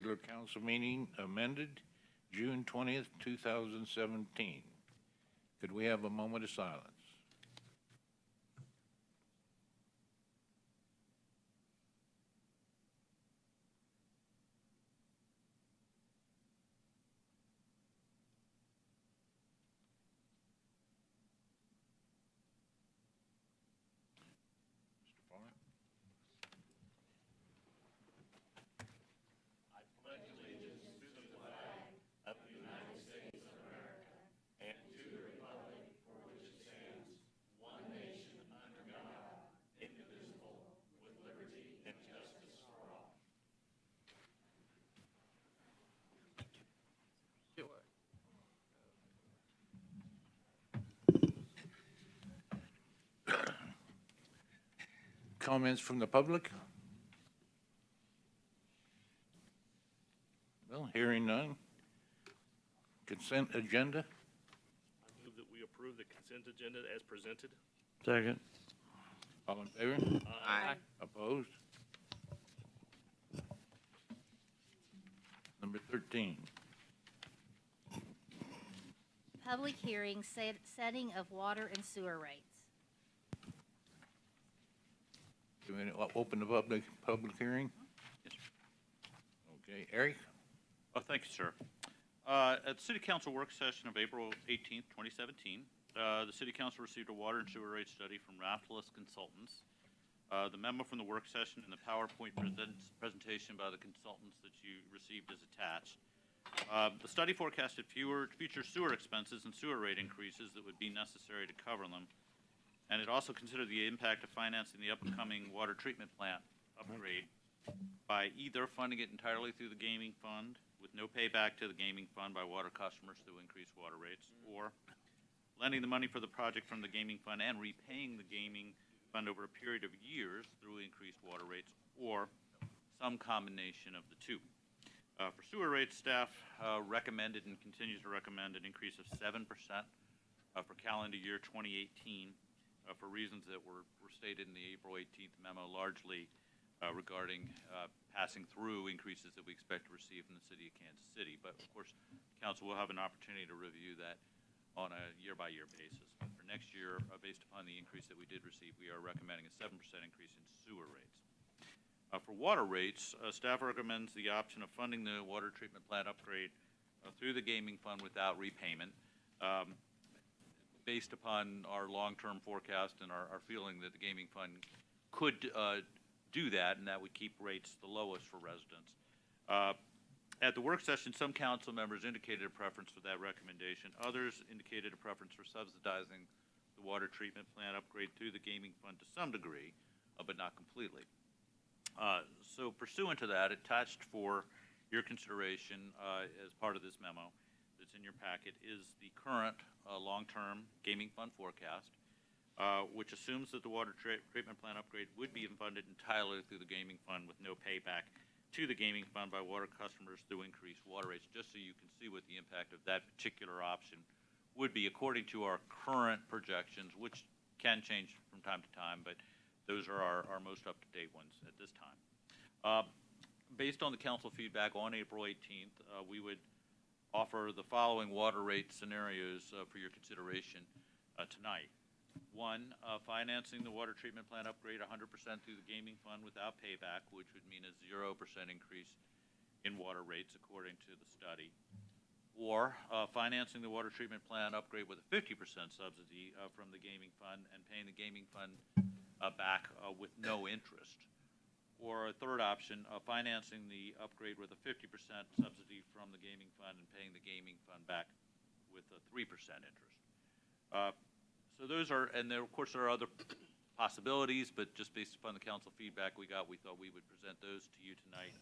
Regular council meeting amended June 20th, 2017. Could we have a moment of silence? Mr. Farmer? Comments from the public? Well, hearing none. Consent agenda? I move that we approve the consent agenda as presented. Second. All in favor? Aye. Opposed? Number 13. Public hearing, setting of water and sewer rates. Do we open the public hearing? Okay, Eric? Oh, thank you, sir. At the City Council work session of April 18th, 2017, the City Council received a water and sewer rate study from Raftles Consultants. The memo from the work session and the PowerPoint presentation by the consultants that you received is attached. The study forecasted future sewer expenses and sewer rate increases that would be necessary to cover them. And it also considered the impact of financing the upcoming water treatment plant upgrade by either funding it entirely through the gaming fund with no payback to the gaming fund by water customers through increased water rates, or lending the money for the project from the gaming fund and repaying the gaming fund over a period of years through increased water rates, or some combination of the two. For sewer rates, staff recommended and continues to recommend an increase of 7% for calendar year 2018 for reasons that were stated in the April 18th memo, largely regarding passing through increases that we expect to receive from the city of Kansas City. But of course, council will have an opportunity to review that on a year-by-year basis. But for next year, based upon the increase that we did receive, we are recommending a 7% increase in sewer rates. For water rates, staff recommends the option of funding the water treatment plant upgrade through the gaming fund without repayment, based upon our long-term forecast and our feeling that the gaming fund could do that, and that would keep rates the lowest for residents. At the work session, some council members indicated a preference for that recommendation. Others indicated a preference for subsidizing the water treatment plant upgrade through the gaming fund to some degree, but not completely. So pursuant to that, attached for your consideration as part of this memo that's in your packet is the current long-term gaming fund forecast, which assumes that the water treatment plant upgrade would be funded entirely through the gaming fund with no payback to the gaming fund by water customers through increased water rates, just so you can see what the impact of that particular option would be according to our current projections, which can change from time to time, but those are our most up-to-date ones at this time. Based on the council feedback on April 18th, we would offer the following water rate scenarios for your consideration tonight. One, financing the water treatment plant upgrade 100% through the gaming fund without payback, which would mean a 0% increase in water rates according to the study. Or financing the water treatment plant upgrade with a 50% subsidy from the gaming fund and paying the gaming fund back with no interest. Or a third option, financing the upgrade with a 50% subsidy from the gaming fund and paying the gaming fund back with a 3% interest. So those are, and there, of course, there are other possibilities, but just based upon the council feedback we got, we thought we would present those to you tonight.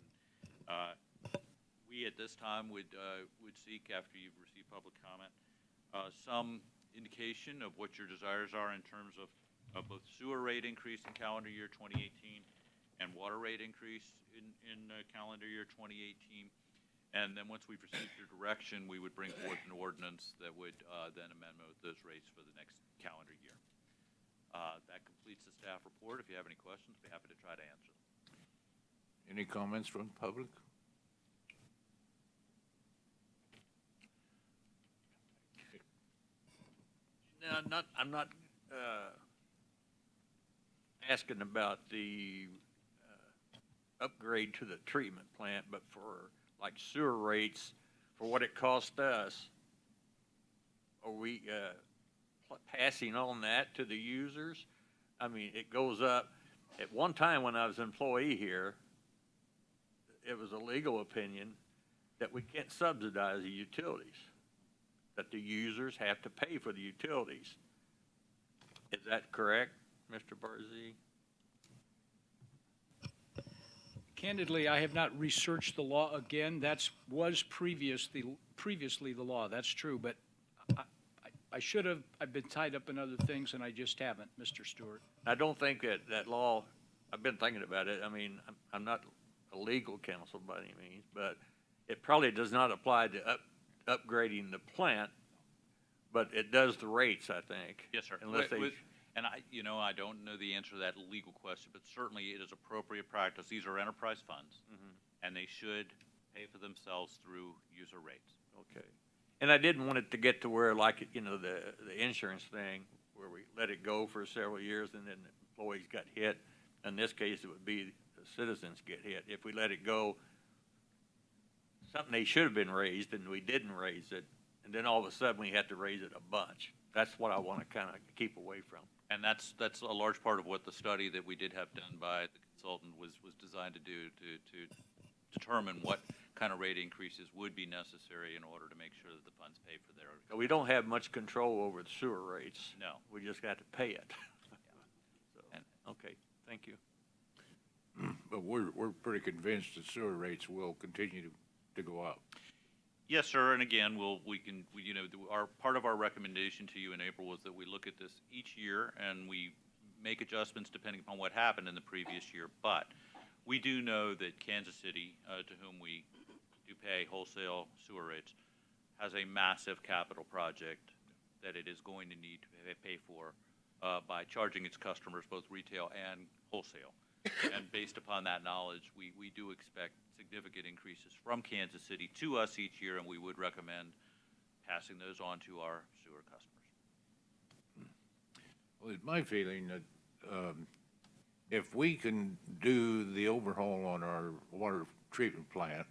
We, at this time, would seek, after you've received public comment, some indication of what your desires are in terms of both sewer rate increase in calendar year 2018 and water rate increase in calendar year 2018. And then once we've received your direction, we would bring forth an ordinance that would then amend those rates for the next calendar year. That completes the staff report. If you have any questions, I'd be happy to try to answer them. Any comments from the public? I'm not asking about the upgrade to the treatment plant, but for like sewer rates, for what it cost us, are we passing on that to the users? I mean, it goes up. At one time when I was an employee here, it was a legal opinion that we can't subsidize the utilities, that the users have to pay for the utilities. Is that correct, Mr. Barzee? Candidly, I have not researched the law again. Was previously the law. That's true, but I should have. I've been tied up in other things, and I just haven't, Mr. Stewart. I don't think that law, I've been thinking about it. I mean, I'm not a legal counsel by any means, but it probably does not apply to upgrading the plant, but it does the rates, I think. Yes, sir. Unless they, And I don't know the answer to that legal question, but certainly it is appropriate practice. These are enterprise funds, and they should pay for themselves through user rates. okay. And I didn't want it to get to where, like, you know, the insurance thing, where we let it go for several years and then the employees got hit. In this case, it would be the citizens get hit. If we let it go, something they should have been raised and we didn't raise it, and then all of a sudden we had to raise it a bunch. That's what I want to kind of keep away from. And that's a large part of what the study that we did have done by the consultant was designed to do, to determine what kind of rate increases would be necessary in order to make sure that the funds pay for their. We don't have much control over the sewer rates. No. We just got to pay it. So, And- okay, thank you. But we're pretty convinced that sewer rates will continue to go up. Yes, sir, and again, part of our recommendation to you in April was that we look at this each year and we make adjustments depending upon what happened in the previous year. But we do know that Kansas City, to whom we do pay wholesale sewer rates, has a massive capital project that it is going to need to pay for by charging its customers, both retail and wholesale. And based upon that knowledge, we do expect significant increases from Kansas City to us each year, and we would recommend passing those on to our sewer customers. Well, it's my feeling that if we can do the overhaul on our water treatment plant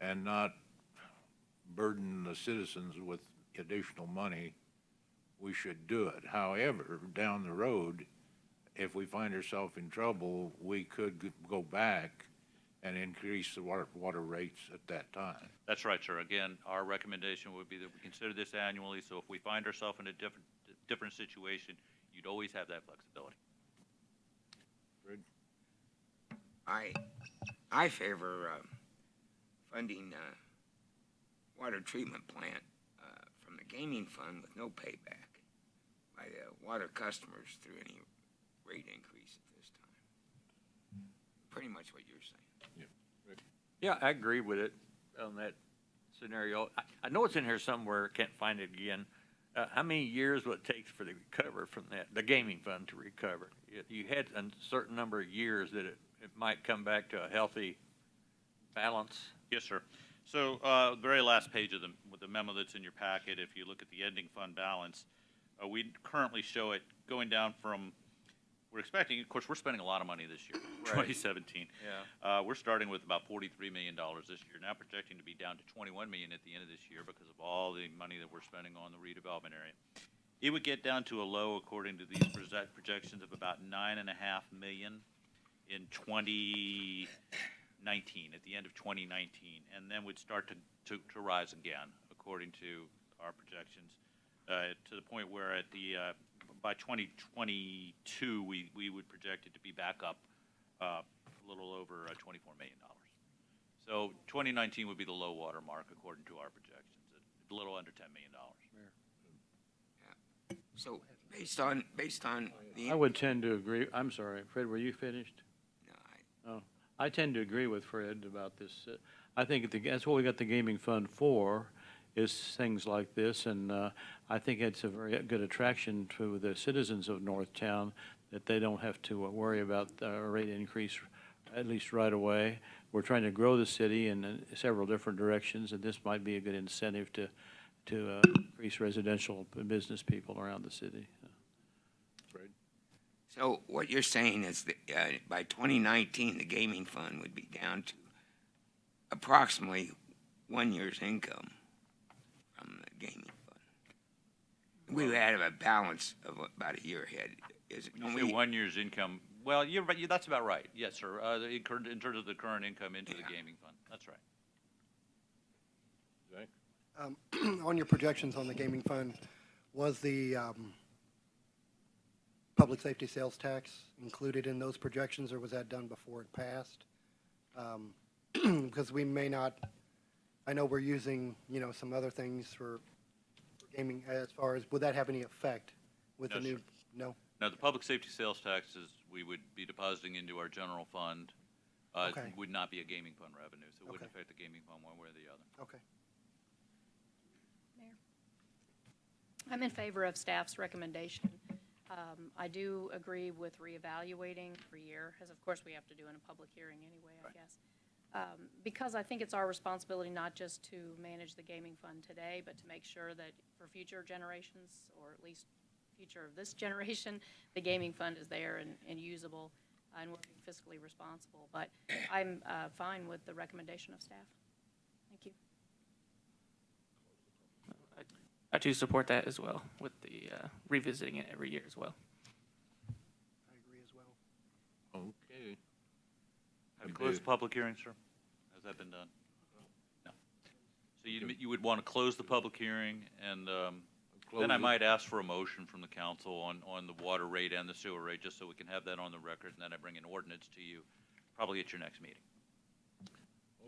and not burden the citizens with additional money, we should do it. However, down the road, if we find ourselves in trouble, we could go back and increase the water rates at that time. That's right, sir. Again, our recommendation would be that we consider this annually, so if we find ourselves in a different situation, you'd always have that flexibility. Fred? I favor funding water treatment plant from the gaming fund with no payback by the water customers through any rate increase at this time. Pretty much what you're saying. Yeah, I agree with it on that scenario. I know it's in here somewhere, can't find it again. How many years will it take for the recover from that, the gaming fund to recover? You had a certain number of years that it might come back to a healthy balance. Yes, sir. So the very last page of the memo that's in your packet, if you look at the ending fund balance, we currently show it going down from, we're expecting, of course, we're spending a lot of money this year, 2017. Yeah. We're starting with about $43 million this year, now projecting to be down to $21 million at the end of this year because of all the money that we're spending on the redevelopment area. It would get down to a low, according to these projections, of about $9.5 million in 2019, at the end of 2019, and then would start to rise again, according to our projections, to the point where at the by 2022 we would project it to be back up a little over $24 million. So 2019 would be the low water mark according to our projections, a little under $10 million. So based on the I would tend to agree. I'm sorry, Fred, were you finished? no, Oh, I tend to agree with Fred about this. I think that's what we got the gaming fund for, is things like this, and I think it's a very good attraction to the citizens of Northtown that they don't have to worry about a rate increase, at least right away. We're trying to grow the city in several different directions, and this might be a good incentive to to increase residential and business people around the city. Fred? So what you're saying is that by 2019, the gaming fund would be down to approximately 1 year's income from the gaming fund. We would have a balance of about a year ahead. Is it? You say 1 year's income, well, you're right, that's about right, yes, sir, in terms of the current income into the gaming fund, that's right. Zach? On your projections on the gaming fund, was the public safety sales tax included in those projections, or was that done before it passed? Because we may not, I know we're using, some other things for gaming as far as, would that have any effect with the No, new? sir. No? Now, the public safety sales taxes, we would be depositing into our general fund, Okay. would not be a gaming fund revenue, so it wouldn't Okay. affect the gaming fund one way or the other. Okay. I'm in favor of staff's recommendation. I do agree with reevaluating every year, as of course we have to do in a public hearing anyway, I guess. Because I think it's our responsibility not just to manage the gaming fund today, but to make sure that for future generations, or at least future of this generation, the gaming fund is there and usable, and we're being fiscally responsible. But I'm fine with the recommendation of staff. Thank you. I do support that as well, with the revisiting it every year as well. I agree as well. Okay. Have you We closed do. the public hearing, sir? Has that been done? No. So you would want to close the public hearing, and then I Close it. might ask for a motion from the council on the water rate and the sewer rate, just so we can have that on the record, and then I bring an ordinance to you, probably at your next meeting.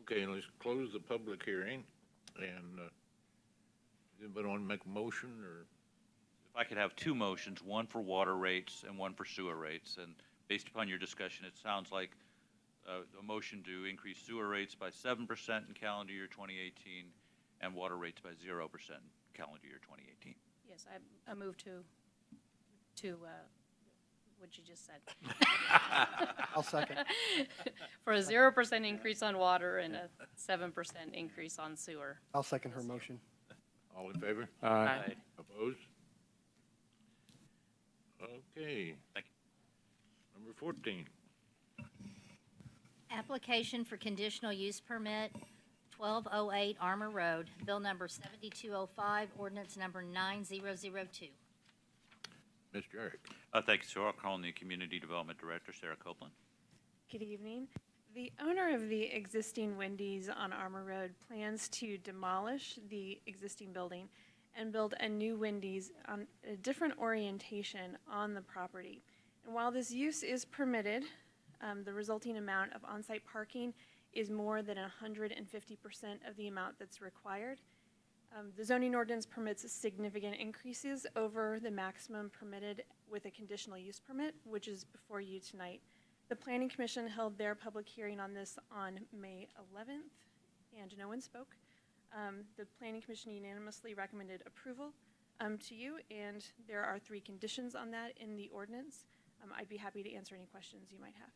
Okay, let's close the public hearing, and, anybody want to make a motion, or? If I could have two motions, one for water rates and one for sewer rates, and based upon your discussion, it sounds like a motion to increase sewer rates by 7% in calendar year 2018 and water rates by 0% in calendar year 2018. Yes, I move to what you just said. I'll second. For a 0% increase on water and a 7% increase on sewer. I'll second her motion. All in favor? Aye. Opposed? Okay. Thank you. Number 14. Application for conditional use permit, 1208 Armor Road, bill number 7205, ordinance number 9002. Mr. Eric? Thank you, sir. I'll call on the Community Development Director, Sarah Copeland. Good evening. The owner of the existing Wendy's on Armor Road plans to demolish the existing building and build a new Wendy's on a different orientation on the property. And while this use is permitted, the resulting amount of on-site parking is more than 150% of the amount that's required. The zoning ordinance permits significant increases over the maximum permitted with a conditional use permit, which is before you tonight. The Planning Commission held their public hearing on this on May 11th, and no one spoke. The Planning Commission unanimously recommended approval to you, and there are 3 conditions on that in the ordinance. I'd be happy to answer any questions you might have.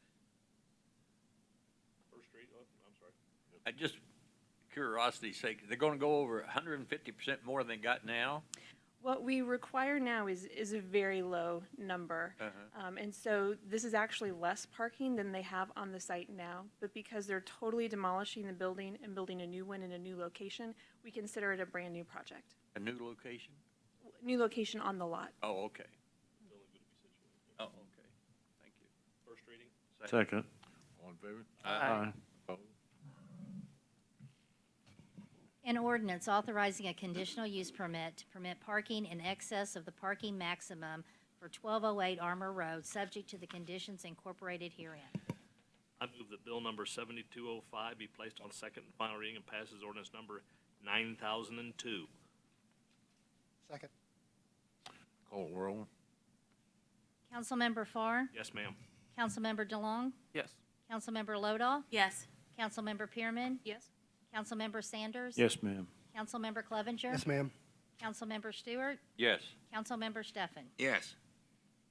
First read, I'm sorry. I just, curiosity's sake, they're gonna go over 150% more than they got now? What we require now is a very low number. And so this is actually less parking than they have on the site now. But because they're totally demolishing the building and building a new one in a new location, we consider it a brand-new project. A new location? New location on the lot. Oh, okay. Oh, okay. Thank you. First reading? Second. All in favor? Aye. Opposed? An ordinance authorizing a conditional use permit to permit parking in excess of the parking maximum for 1208 Armor Road, subject to the conditions incorporated herein. I move that bill number 7205 be placed on second and final reading and passes ordinance number 9002. Second. Call roll. Councilmember Farr? Yes, ma'am. Councilmember DeLong? Yes. Councilmember Lodahl? Yes. Councilmember Pearman? Yes. Councilmember Sanders? Yes, ma'am. Councilmember Clevenger? Yes, ma'am. Councilmember Stewart? Yes. Councilmember Stefan? Yes.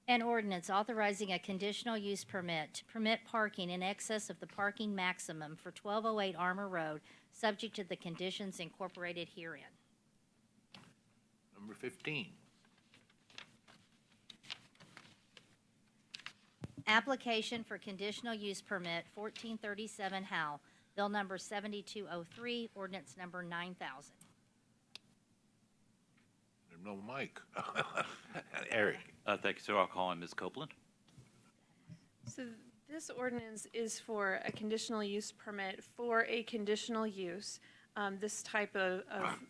An ordinance authorizing a conditional use permit to permit parking in excess of the parking maximum for 1208 Armor Road, subject to the conditions incorporated herein. Number 15. Application for conditional use permit, 1437 Howell, bill number 7203, ordinance number 9000. There's no mic. Eric. Thank you, sir. I'll call on Ms. Copeland. So this ordinance is for a conditional use permit for a conditional use. This type of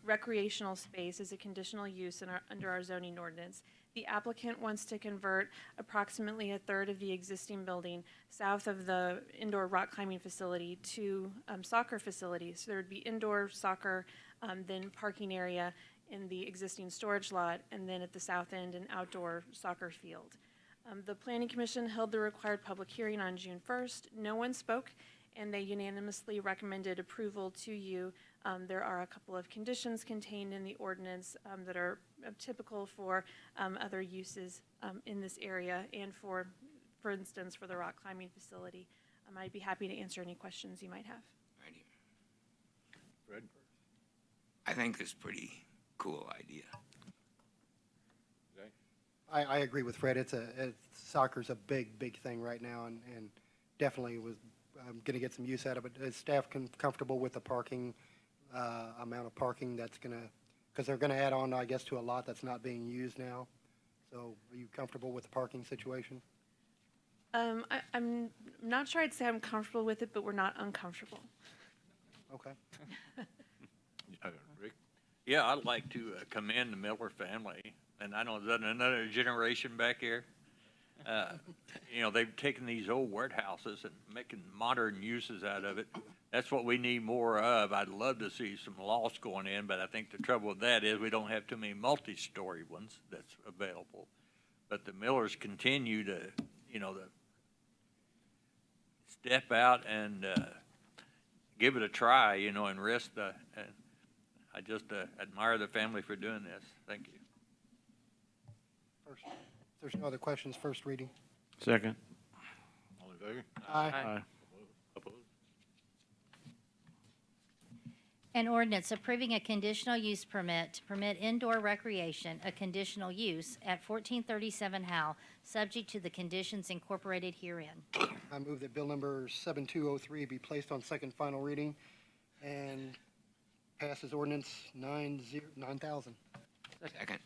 recreational space is a conditional use under our zoning ordinance. The applicant wants to convert approximately a third of the existing building south of the indoor rock climbing facility to soccer facilities. So there would be indoor soccer, then parking area in the existing storage lot, and then at the south end, an outdoor soccer field. The Planning Commission held the required public hearing on June 1st. No one spoke, and they unanimously recommended approval to you. There are a couple of conditions contained in the ordinance that are typical for other uses in this area and for instance, for the rock climbing facility. I'd be happy to answer any questions you might have. Right here. Fred? I think this is a pretty cool idea. Zach? I agree with Fred. Soccer's a big thing right now, and definitely was going to get some use out of it. Is staff comfortable with the parking, amount of parking that's going to, because they're going to add on, I guess, to a lot that's not being used now. So are you comfortable with the parking situation? I'm not sure I'd say I'm comfortable with it, but we're not uncomfortable. Okay. Rick? Yeah, I'd like to commend the Miller family, and I know there's another generation back here. You know, they've taken these old warehouses and making modern uses out of it. That's what we need more of. I'd love to see some lofts going in, but I think the trouble with that is we don't have too many multi-story ones that's available. But the Millers continue to, you know, to step out and give it a try, you know, and risk the. And I just admire the family for doing this. Thank you. First, if there's no other questions, first reading. Second. All in favor? Aye. Opposed? An ordinance approving a conditional use permit to permit indoor recreation, a conditional use, at 1437 Howell, subject to the conditions incorporated herein. I move that bill number 7203 be placed on second final reading and passes ordinance 9000. Second.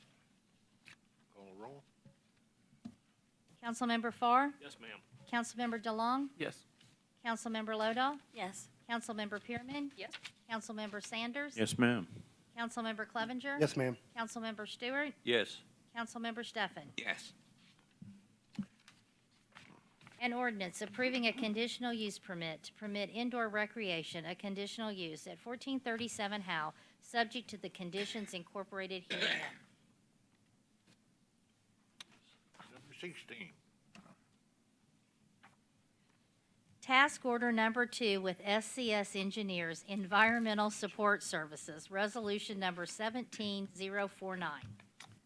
Call a roll? Councilmember Farr? Yes, ma'am. Councilmember DeLong? Yes. Councilmember Lodahl? Yes. Councilmember Pearman? Yes. Councilmember Sanders? Yes, ma'am. Councilmember Clevenger? Yes, ma'am. Councilmember Stewart? Yes. Councilmember Steffen? Yes. An ordinance approving a conditional use permit to permit indoor recreation, a conditional use, at 1437 Howell, subject to the conditions incorporated herein. Number 16. Task Order Number 2 with SCS Engineers Environmental Support Services, Resolution Number 17049.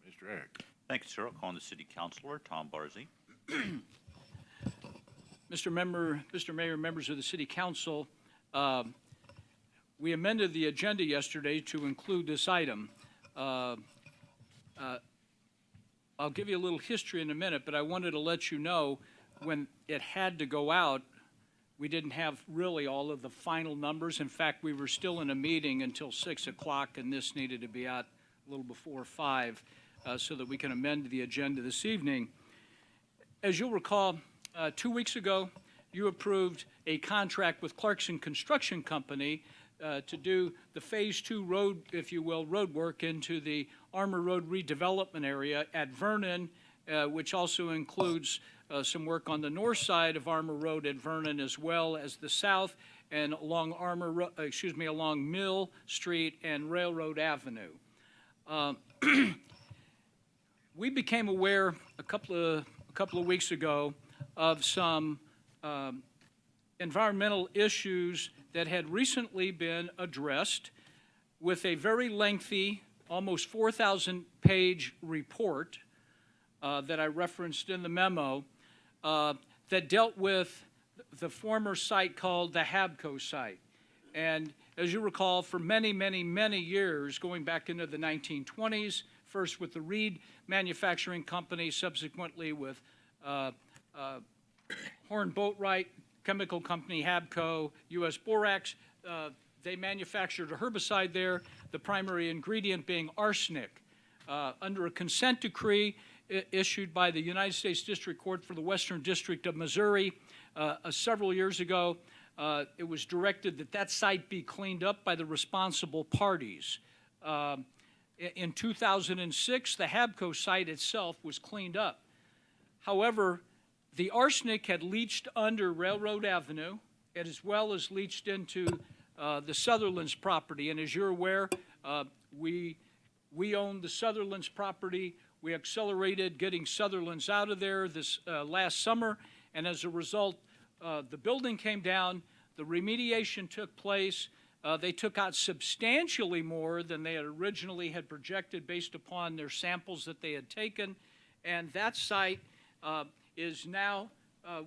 Mr. Eric? Thank you, sir. I'll call on the city councilor, Tom Barzey. Mr. Mayor, members of the City Council, we amended the agenda yesterday to include this item. I'll give you a little history in a minute, but I wanted to let you know when it had to go out, we didn't have really all of the final numbers. In fact, we were still in a meeting until 6 o'clock, and this needed to be out a little before 5 so that we can amend the agenda this evening. As you'll recall, 2 weeks ago, you approved a contract with Clarkson Construction Company to do the Phase 2 road, if you will, road work into the Armour Road redevelopment area at Vernon, which also includes some work on the north side of Armour Road at Vernon as well as the south and along along Mill Street and Railroad Avenue. We became aware a couple of weeks ago of some environmental issues that had recently been addressed with a very lengthy, almost 4,000-page report that I referenced in the memo that dealt with the former site called the Habco site. And as you recall, for many years, going back into the 1920s, first with the Reed Manufacturing Company, subsequently with Horn Boatwright Chemical Company, Habco, U.S. Borax. They manufactured a herbicide there, the primary ingredient being arsenic. Under a consent decree issued by the United States District Court for the Western District of Missouri several years ago, it was directed that that site be cleaned up by the responsible parties. In 2006, the Habco site itself was cleaned up. However, the arsenic had leached under Railroad Avenue, as well as leached into the Sutherland's property. And as you're aware, we owned the Sutherland's property. We accelerated getting Sutherland's out of there this last summer, and as a result, the building came down, the remediation took place. They took out substantially more than they had originally had projected based upon their samples that they had taken, and that site is now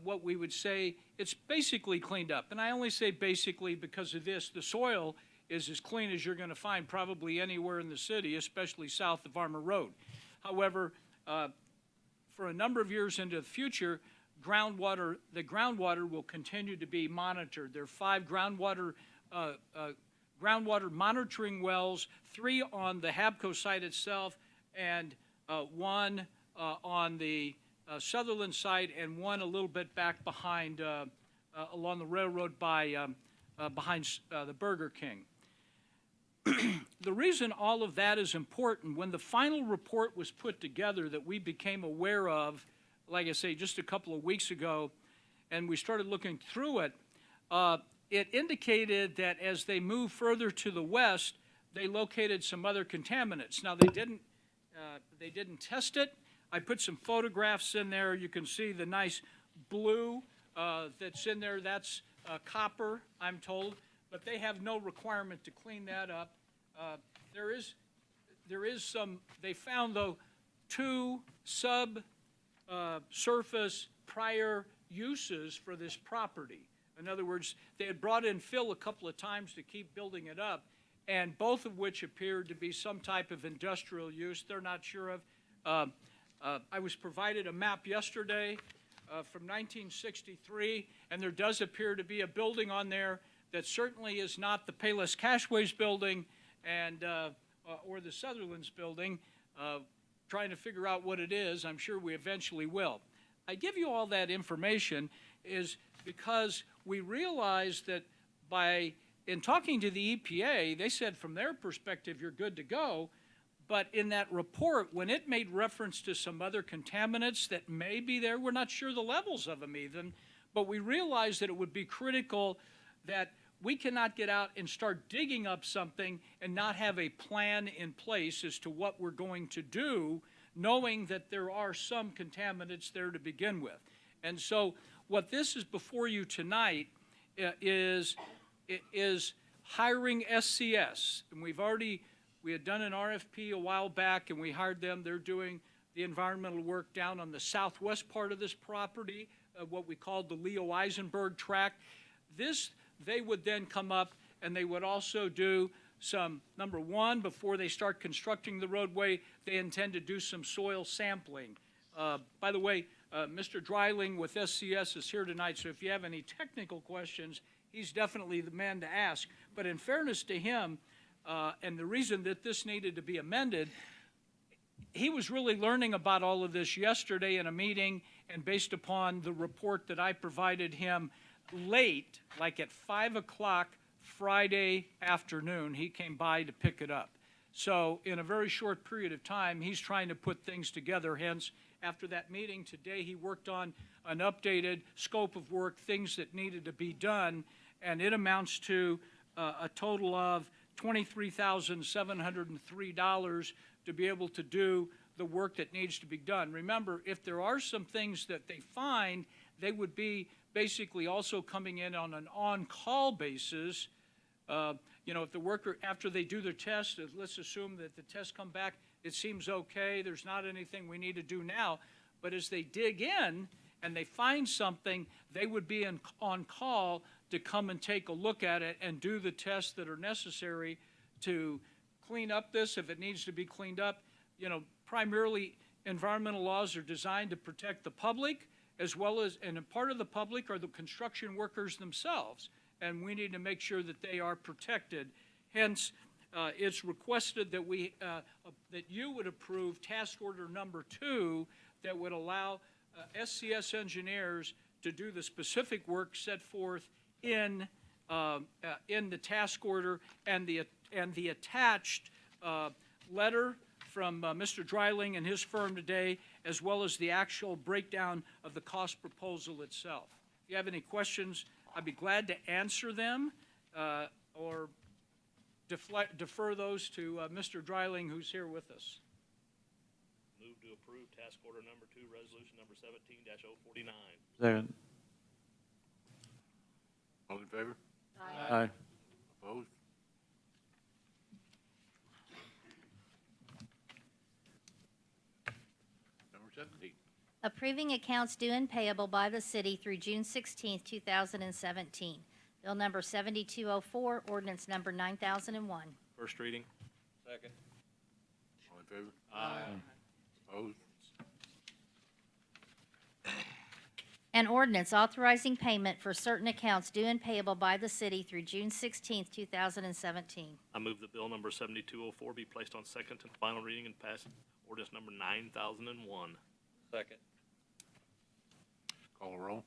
what we would say it's basically cleaned up. And I only say basically because of this. The soil is as clean as you're going to find probably anywhere in the city, especially south of Armour Road. However, for a number of years into the future, the groundwater will continue to be monitored. There are 5 groundwater monitoring wells, 3 on the Habco site itself, and 1 on the Sutherland site, and 1 a little bit back behind along the railroad behind the Burger King. The reason all of that is important, when the final report was put together that we became aware of, like I say, just a couple of weeks ago, and we started looking through it, it indicated that as they moved further to the west, they located some other contaminants. Now, they didn't test it. I put some photographs in there. You can see the nice blue that's in there. That's copper, I'm told, but they have no requirement to clean that up. There is some, they found, though, 2 surface prior uses for this property. In other words, they had brought in fill a couple of times to keep building it up, and both of which appeared to be some type of industrial use they're not sure of. I was provided a map yesterday from 1963, and there does appear to be a building on there that certainly is not the Payless Cashways building and or the Sutherland's building. Trying to figure out what it is. I'm sure we eventually will. I give you all that information is because we realized that in talking to the EPA, they said from their perspective, you're good to go. But in that report, when it made reference to some other contaminants that may be there, we're not sure the levels of them even, but we realized that it would be critical that we cannot get out and start digging up something and not have a plan in place as to what we're going to do, knowing that there are some contaminants there to begin with. And so what this is before you tonight is hiring SCS. And we had done an RFP a while back, and we hired them. They're doing the environmental work down on the southwest part of this property, what we called the Leo Eisenberg tract. They would then come up and they would also do some, number one, before they start constructing the roadway, they intend to do some soil sampling. By the way, Mr. Dreiling with SCS is here tonight, so if you have any technical questions, he's definitely the man to ask. But in fairness to him, and the reason that this needed to be amended, he was really learning about all of this yesterday in a meeting, and based upon the report that I provided him late, like at 5 o'clock Friday afternoon, he came by to pick it up. So in a very short period of time, he's trying to put things together. Hence, after that meeting today, he worked on an updated scope of work, things that needed to be done, and it amounts to a total of $23,703 to be able to do the work that needs to be done. Remember, if there are some things that they find, they would be basically also coming in on an on-call basis. If the worker, after they do their test, let's assume that the tests come back, it seems okay, there's not anything we need to do now, but as they dig in and they find something, they would be on call to come and take a look at it and do the tests that are necessary to clean up this if it needs to be cleaned up. primarily environmental laws are designed to protect the public as well as, and a part of the public are the construction workers themselves. And we need to make sure that they are protected. Hence, it's requested that that you would approve task order number 2 that would allow SCS engineers to do the specific work set forth in the task order and the attached letter from Mr. Dreiling and his firm today, as well as the actual breakdown of the cost proposal itself. If you have any questions, I'd be glad to answer them or defer those to Mr. Dreiling, who's here with us. Move to approve task order number 2, resolution number 17-049. Second. All in favor? Aye. Opposed? Number 17. Approving accounts due and payable by the city through June 16th, 2017. Bill number 7204, ordinance number 9001. First reading. Second. All in favor? Aye. Opposed? An ordinance authorizing payment for certain accounts due and payable by the city through June 16th, 2017. I move that bill number 7204 be placed on second and final reading and pass ordinance number 9001. Second. Call a roll.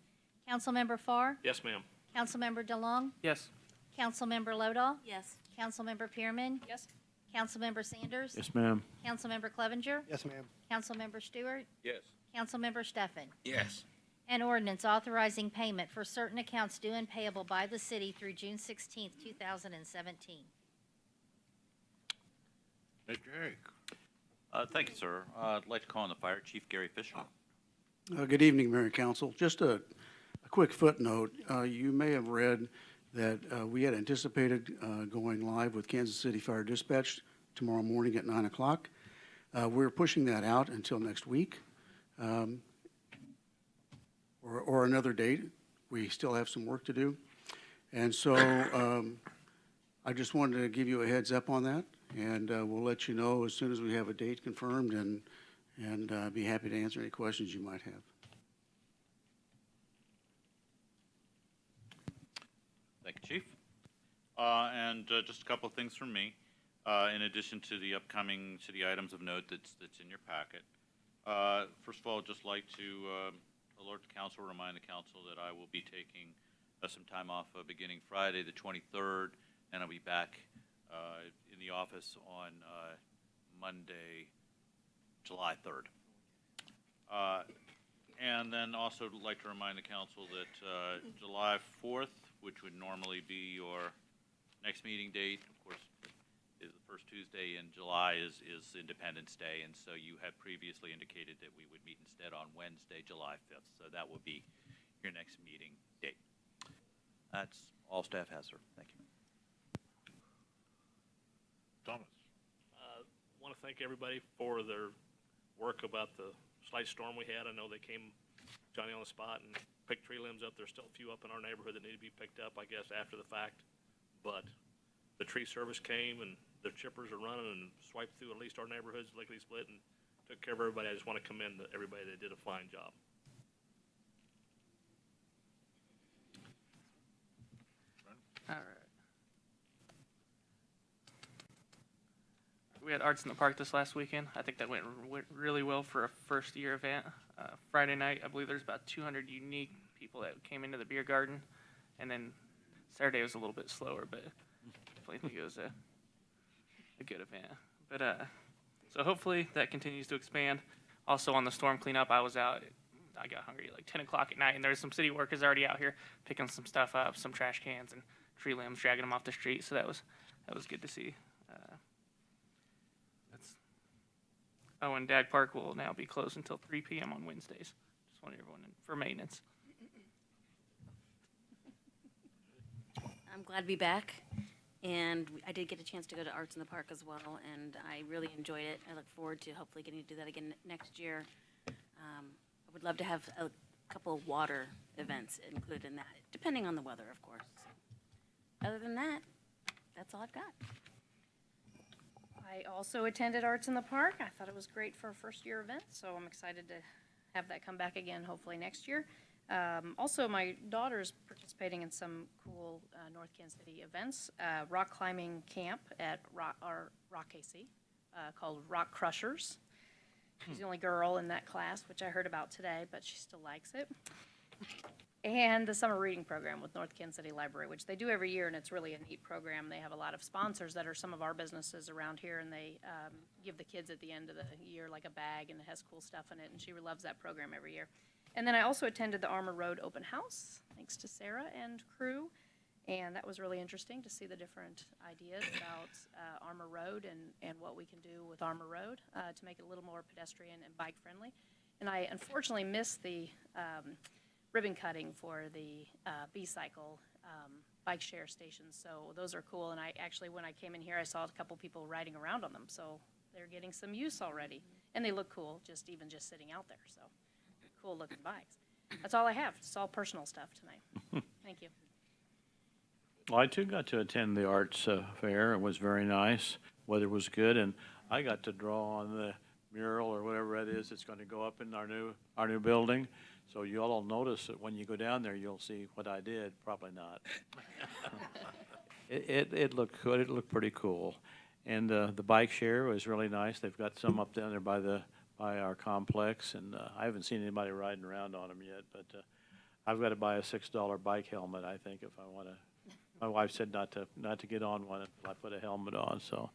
Councilmember Farr? Yes, ma'am. Councilmember DeLong? Yes. Councilmember Lodahl? Yes. Councilmember Pearman? Yes. Councilmember Sanders? Yes, ma'am. Councilmember Clevenger? Yes, ma'am. Councilmember Stewart? Yes. Councilmember Stefan. Yes. An ordinance authorizing payment for certain accounts due and payable by the city through June 16th, 2017. Mr. Herrick. Thank you, sir. I'd like to call on the Fire Chief, Gary Fisher. Good evening, Mayor and Council. Just a quick footnote. You may have read that we had anticipated going live with Kansas City Fire Dispatch tomorrow morning at 9 o'clock. We're pushing that out until next week or another date. We still have some work to do. And so I just wanted to give you a heads up on that, and we'll let you know as soon as we have a date confirmed, and be happy to answer any questions you might have. Thank you, Chief. And just a couple of things from me, in addition to the upcoming city items of note that's in your packet. First of all, I'd just like to alert the council, remind the council that I will be taking some time off beginning Friday the 23rd, and I'll be back in the office on Monday, July 3rd. And then also like to remind the council that July 4th, which would normally be your next meeting date, of course, is the first Tuesday in July is Independence Day, and so you had previously indicated that we would meet instead on Wednesday, July 5th. So that will be your next meeting date. That's all staff has, sir. Thank you. Thomas. Want to thank everybody for their work about the slight storm we had. I know they came, Johnny on the spot, and picked tree limbs up. There's still a few up in our neighborhood that need to be picked up, I guess, after the fact. But the tree service came, and the chippers are running and swiped through at least our neighborhoods, lickety split, and took care of everybody. I just want to commend everybody that did a fine job. All right. We had Arts in the Park this last weekend. I think that went really well for a first-year event. Friday night, I believe there's about 200 unique people that came into the beer garden. And then Saturday was a little bit slower, but definitely think it was a good event. But so hopefully that continues to expand. Also on the storm cleanup, I was out. I got hungry at like 10 o'clock at night, and there's some city workers already out here picking some stuff up, some trash cans and tree limbs, dragging them off the street. So that was good to see. And Dag Park will now be closed until 3 p.m. on Wednesdays. Just want everyone for maintenance. I'm glad to be back, and I did get a chance to go to Arts in the Park as well, and I really enjoyed it. I look forward to hopefully getting to do that again next year. I would love to have a couple of water events included in that, depending on the weather, of course. Other than that, that's all I've got. I also attended Arts in the Park. I thought it was great for a first-year event, so I'm excited to have that come back again, hopefully next year. Also, my daughter's participating in some cool North Kansas City events. Rock climbing camp at Rock KC called Rock Crushers. She's the only girl in that class, which I heard about today, but she still likes it. And the summer reading program with North Kansas City Library, which they do every year, and it's really a neat program. They have a lot of sponsors that are some of our businesses around here, and they give the kids at the end of the year like a bag, and it has cool stuff in it, and she loves that program every year. And then I also attended the Armor Road Open House, thanks to Sarah and crew, and that was really interesting to see the different ideas about Armor Road and what we can do with Armor Road to make it a little more pedestrian and bike-friendly. And I unfortunately missed the ribbon cutting for the B-Cycle bike share stations, so those are cool. And I actually, when I came in here, I saw a couple people riding around on them, so they're getting some use already. And they look cool, even just sitting out there, so cool looking bikes. That's all I have. It's all personal stuff tonight. Thank you. Well, I too got to attend the arts fair. It was very nice. Weather was good, and I got to draw on the mural or whatever it is that's going to go up in our new building. So you all will notice that when you go down there, you'll see what I did. Probably not. It looked good. It looked pretty cool, and the bike share was really nice. They've got some up down there by our complex, and I haven't seen anybody riding around on them yet. But I've got to buy a $6 bike helmet, I think, if I want to. My wife said not to get on one if I put a helmet on. So,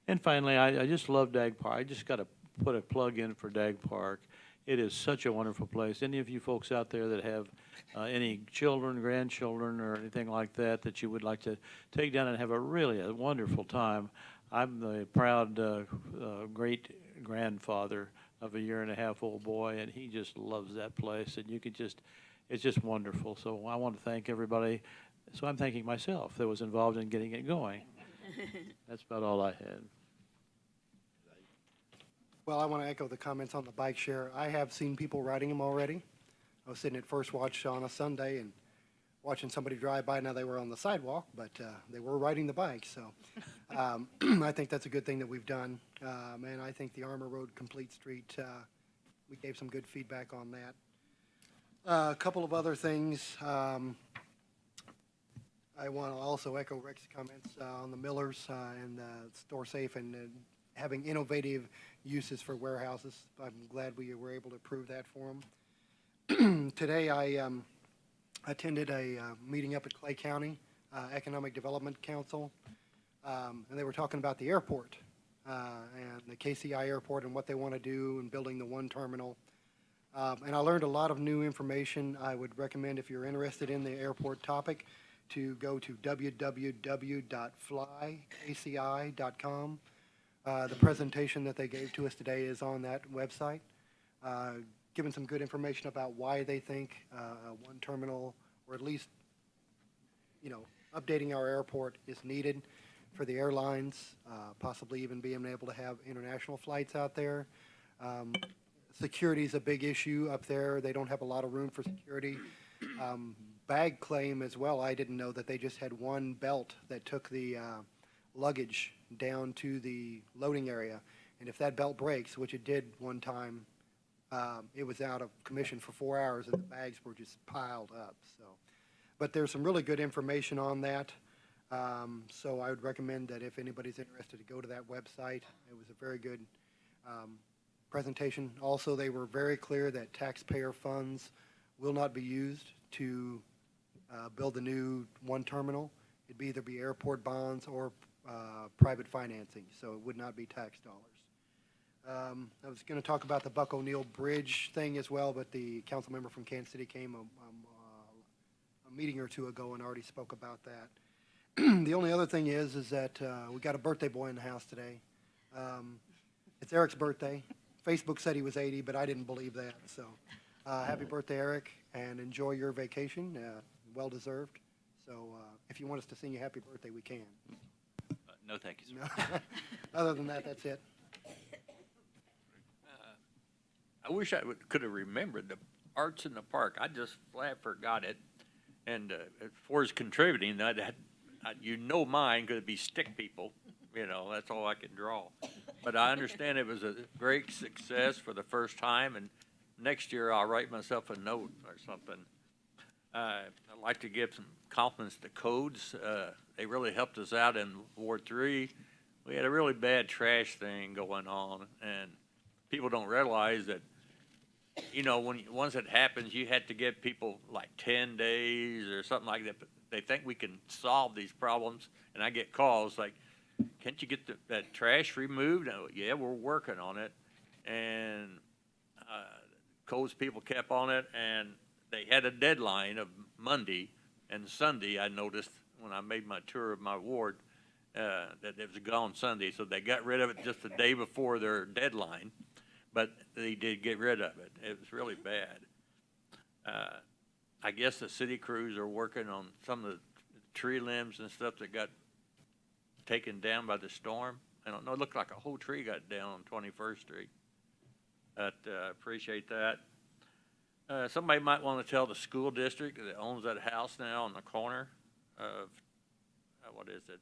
and finally, I just love Dag Park. I just got to put a plug in for Dag Park. It is such a wonderful place. Any of you folks out there that have any children, grandchildren, or anything like that that you would like to take down and have a wonderful time, I'm the proud great-grandfather of a year-and-a-half-old boy, and he just loves that place. And it's just wonderful. So I want to thank everybody. So I'm thanking myself that was involved in getting it going. That's about all I had. Well, I want to echo the comments on the bike share. I have seen people riding them already. I was sitting at First Watch on a Sunday and watching somebody drive by. Now they were on the sidewalk, but they were riding the bike. So I think that's a good thing that we've done. And I think the Armor Road Complete Street, we gave some good feedback on that. A couple of other things. I want to also echo Rick's comments on the Millers and Store Safe and having innovative uses for warehouses. I'm glad we were able to approve that for them. Today I attended a meeting up at Clay County Economic Development Council, and they were talking about the airport and the KCI airport and what they want to do in building the one terminal. And I learned a lot of new information. I would recommend, if you're interested in the airport topic, to go to www.flykci.com. The presentation that they gave to us today is on that website, giving some good information about why they think one terminal, or at least, updating our airport is needed for the airlines, possibly even being able to have international flights out there. Security is a big issue up there. They don't have a lot of room for security. Bag claim as well. I didn't know that they just had one belt that took the luggage down to the loading area. And if that belt breaks, which it did one time, it was out of commission for 4 hours and the bags were just piled up. So, but there's some really good information on that. So I would recommend that if anybody's interested to go to that website. It was a very good presentation. Also, they were very clear that taxpayer funds will not be used to build a new one terminal. It'd either be airport bonds or private financing, so it would not be tax dollars. I was going to talk about the Buck O'Neill Bridge thing as well, but the council member from Kansas City came a meeting or two ago and already spoke about that. The only other thing is that we got a birthday boy in the house today. It's Eric's birthday. Facebook said he was 80, but I didn't believe that. So happy birthday, Eric, and enjoy your vacation. Well deserved. So if you want us to sing you happy birthday, we can. No, thank you, sir. Other than that, that's it. I wish I could have remembered the Arts in the Park. I just flat forgot it. And for his contributing, mine could be stick people. you know, that's all I can draw. But I understand it was a great success for the first time, and next year I'll write myself a note or something. I'd like to give some compliments to Codes. They really helped us out in Ward 3. We had a really bad trash thing going on, and people don't realize that, you know, once it happens, you had to give people like 10 days or something like that. But they think we can solve these problems, and I get calls like, can't you get that trash removed? Oh, yeah, we're working on it. And Codes people kept on it, and they had a deadline of Monday and Sunday. I noticed when I made my tour of my ward that it was gone Sunday, so they got rid of it just the day before their deadline. But they did get rid of it. It was really bad. I guess the city crews are working on some of the tree limbs and stuff that got taken down by the storm. I don't know, it looked like a whole tree got down on 21st Street. But appreciate that. Somebody might want to tell the school district that owns that house now on the corner of, what is it,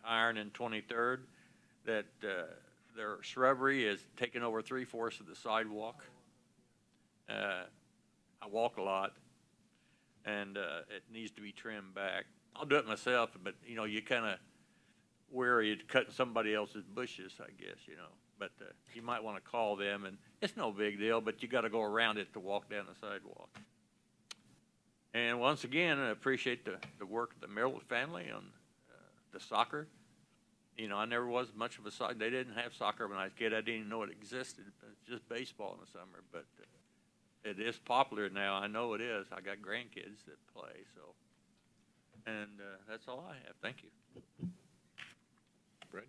Iron and 23rd, that their shrubbery is taking over 3/4 of the sidewalk. I walk a lot, and it needs to be trimmed back. I'll do it myself, but, you know, you kind of wary of cutting somebody else's bushes, I guess, you know. But you might want to call them, and it's no big deal, but you got to go around it to walk down the sidewalk. And once again, I appreciate the work of the Merrill family on the soccer. You know, I never was much of a soccer. They didn't have soccer when I was a kid. I didn't even know it existed. It's just baseball in the summer, but it is popular now. I know it is. I got grandkids that play, so. And that's all I have. Thank you. Brett?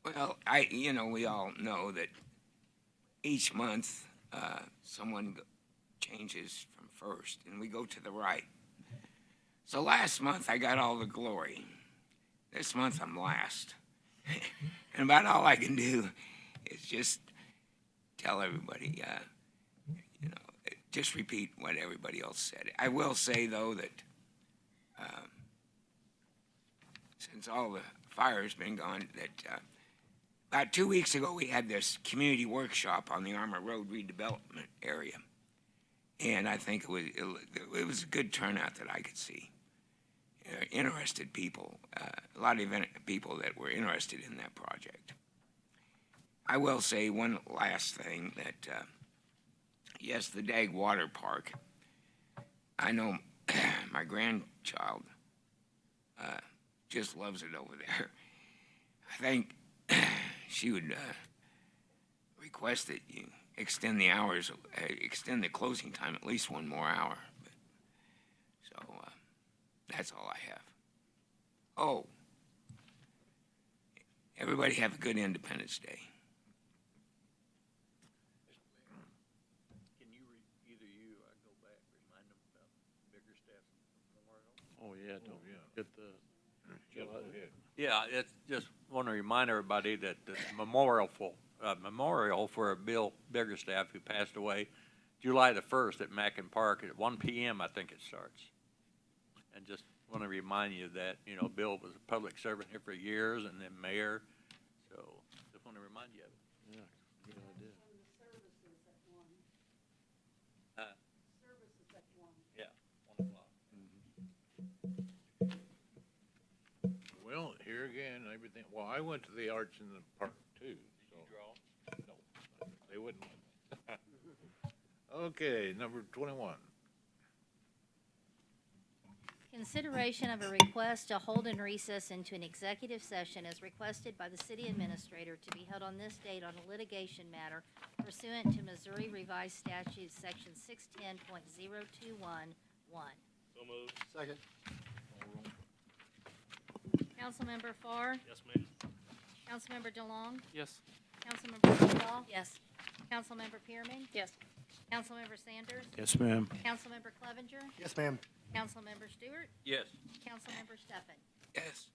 Well, we all know that each month someone changes from first, and we go to the right. So last month I got all the glory. This month I'm last. And about all I can do is just tell everybody, just repeat what everybody else said. I will say, though, that since all the fire has been gone, that about 2 weeks ago we had this community workshop on the Armour Road redevelopment area. And I think it was a good turnout that I could see. Interested people, a lot of people that were interested in that project. I will say one last thing that, yes, the Dag Water Park, I know my grandchild just loves it over there. I think she would request that you extend the hours, extend the closing time at least one more hour. So that's all I have. Oh, everybody have a good Independence Day. Can you, either you, go back, remind them about Biggerstaff Memorial? Oh, yeah, don't get the. Yeah, Yeah, it's just want to remind everybody that the memorial for Bill Biggerstaff, who passed away July the 1st at Mackin Park at 1 p.m. I think it starts. And just want to remind you that, you know, Bill was a public servant here for years and then mayor. So just want to remind you of it. Yeah, good idea. Yeah, 1 o'clock. Well, here again, everything, well, I went to the Arts in the Park too, so. No, they wouldn't let me. Okay, number 21. Consideration of a request to hold and recess into an executive session as requested by the city administrator to be held on this date on a litigation matter pursuant to Missouri Revised Statutes, Section 610.0211. So moved. Second. Councilmember Farr? Yes, ma'am. Councilmember DeLong? Yes. Councilmember Rosendahl? Yes. Councilmember Pearman? Yes. Councilmember Sanders? Yes, ma'am. Councilmember Clevenger? Yes, ma'am. Councilmember Stewart? Yes. Councilmember Stefan? Yes.